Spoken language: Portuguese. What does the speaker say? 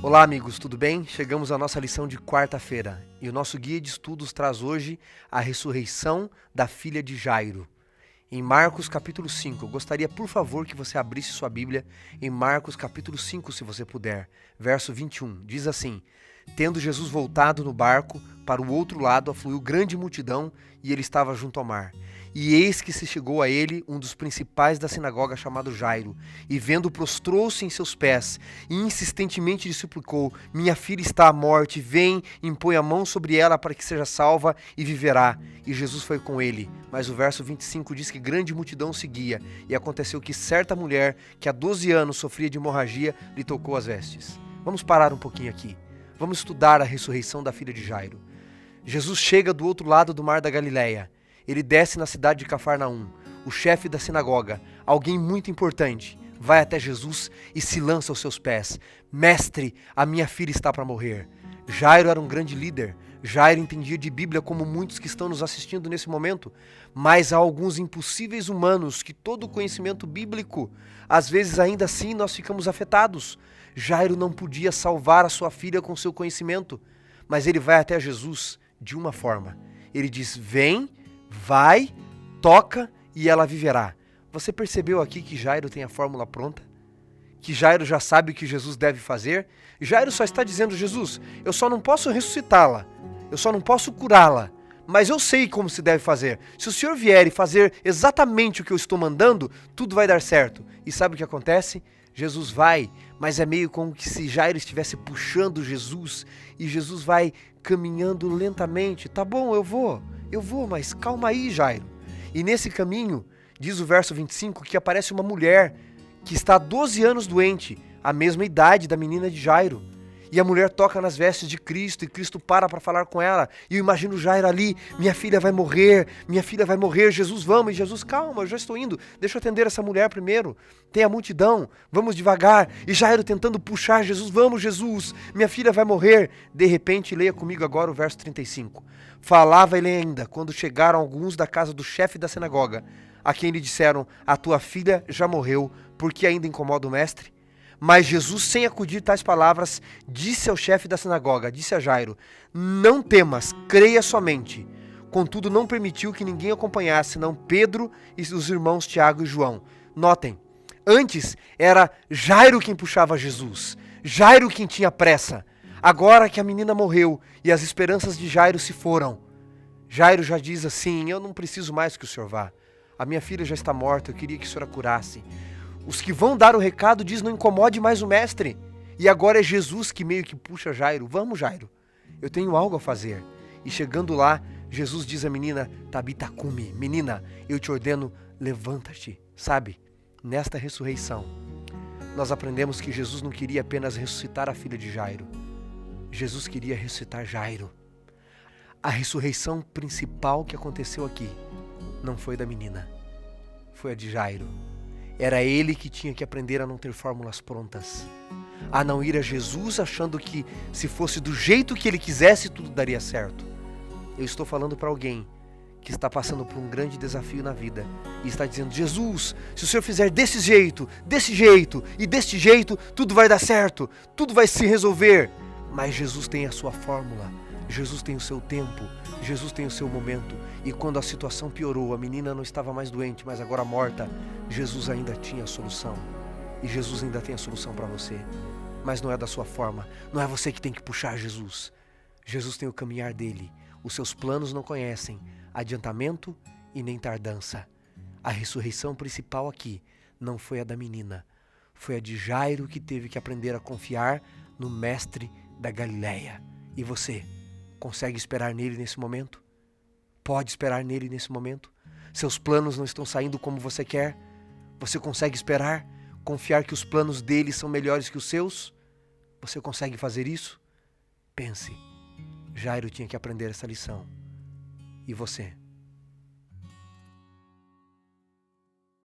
Olá, amigos, tudo bem? Chegamos à nossa lição de quarta-feira e o nosso guia de estudos traz hoje a ressurreição da filha de Jairo. Em Marcos capítulo 5, eu gostaria, por favor, que você abrisse sua Bíblia em Marcos capítulo 5, se você puder, verso 21. Diz assim: Tendo Jesus voltado no barco, para o outro lado afluiu grande multidão e ele estava junto ao mar. E eis que se chegou a ele um dos principais da sinagoga chamado Jairo, e vendo prostrou-se em seus pés e insistentemente lhe suplicou: Minha filha está à morte, vem, impõe a mão sobre ela para que seja salva e viverá. E Jesus foi com ele. Mas o verso 25 diz que grande multidão seguia, e aconteceu que certa mulher, que há 12 anos sofria de hemorragia, lhe tocou as vestes. Vamos parar um pouquinho aqui. Vamos estudar a ressurreição da filha de Jairo. Jesus chega do outro lado do mar da Galileia. Ele desce na cidade de Cafarnaum. O chefe da sinagoga, alguém muito importante, vai até Jesus e se lança aos seus pés. Mestre, a minha filha está para morrer. Jairo era um grande líder. Jairo entendia de Bíblia como muitos que estão nos assistindo nesse momento. Mas há alguns impossíveis humanos que todo o conhecimento bíblico, às vezes ainda assim nós ficamos afetados. Jairo não podia salvar a sua filha com seu conhecimento, mas ele vai até Jesus de uma forma. Ele diz: vem, vai, toca e ela viverá. Você percebeu aqui que Jairo tem a fórmula pronta? Que Jairo já sabe o que Jesus deve fazer? Jairo só está dizendo: Jesus, eu só não posso ressuscitá-la, eu só não posso curá-la, mas eu sei como se deve fazer. Se o Senhor vier e fazer exatamente o que eu estou mandando, tudo vai dar certo. E sabe o que acontece? Jesus vai, mas é meio como que se Jairo estivesse puxando Jesus, e Jesus vai caminhando lentamente. Tá bom, eu vou, mas calma aí, Jairo. E nesse caminho, diz o verso 25, que aparece uma mulher que está há 12 anos doente, a mesma idade da menina de Jairo. E a mulher toca nas vestes de Cristo, e Cristo para falar com ela. E eu imagino Jairo ali: minha filha vai morrer, Jesus, vamos. E Jesus: calma, eu já estou indo, deixa eu atender essa mulher primeiro. Tem a multidão, vamos devagar. E Jairo tentando puxar Jesus: vamos, Jesus, minha filha vai morrer. De repente, leia comigo agora o verso 35. Falava ele ainda, quando chegaram alguns da casa do chefe da sinagoga, a quem lhe disseram: a tua filha já morreu, por que ainda incomoda o mestre? Mas Jesus, sem acudir tais palavras, disse ao chefe da sinagoga, disse a Jairo: não temas, creia somente. Contudo, não permitiu que ninguém acompanhasse, senão Pedro e os irmãos Tiago e João. Notem, antes era Jairo quem puxava Jesus, Jairo quem tinha pressa. Agora que a menina morreu e as esperanças de Jairo se foram, Jairo já diz assim: eu não preciso mais que o senhor vá. A minha filha já está morta, eu queria que o senhor a curasse. Os que vão dar o recado diz: não incomode mais o mestre. E agora é Jesus que meio que puxa Jairo: vamos, Jairo, eu tenho algo a fazer. E chegando lá, Jesus diz à menina: Tabita cumi, menina, eu te ordeno, levanta-te. Sabe, nesta ressurreição, nós aprendemos que Jesus não queria apenas ressuscitar a filha de Jairo. Jesus queria ressuscitar Jairo. A ressurreição principal que aconteceu aqui não foi da menina, foi a de Jairo. Era ele que tinha que aprender a não ter fórmulas prontas, a não ir a Jesus achando que se fosse do jeito que ele quisesse tudo daria certo. Eu estou falando para alguém que está passando por um grande desafio na vida e está dizendo: Jesus, se o Senhor fizer desse jeito e deste jeito, tudo vai dar certo, tudo vai se resolver. Mas Jesus tem a sua fórmula, Jesus tem o seu tempo, Jesus tem o seu momento. E quando a situação piorou, a menina não estava mais doente, mas agora morta, Jesus ainda tinha a solução. E Jesus ainda tem a solução para você. Mas não é da sua forma, não é você que tem que puxar Jesus. Jesus tem o caminhar dele. Os seus planos não conhecem adiantamento e nem tardança. A ressurreição principal aqui não foi a da menina, foi a de Jairo, que teve que aprender a confiar no mestre da Galileia. E você, consegue esperar nele nesse momento? Pode esperar nele nesse momento? Seus planos não estão saindo como você quer? Você consegue esperar? Confiar que os planos dele são melhores que os seus? Você consegue fazer isso? Pense, Jairo tinha que aprender essa lição. E você?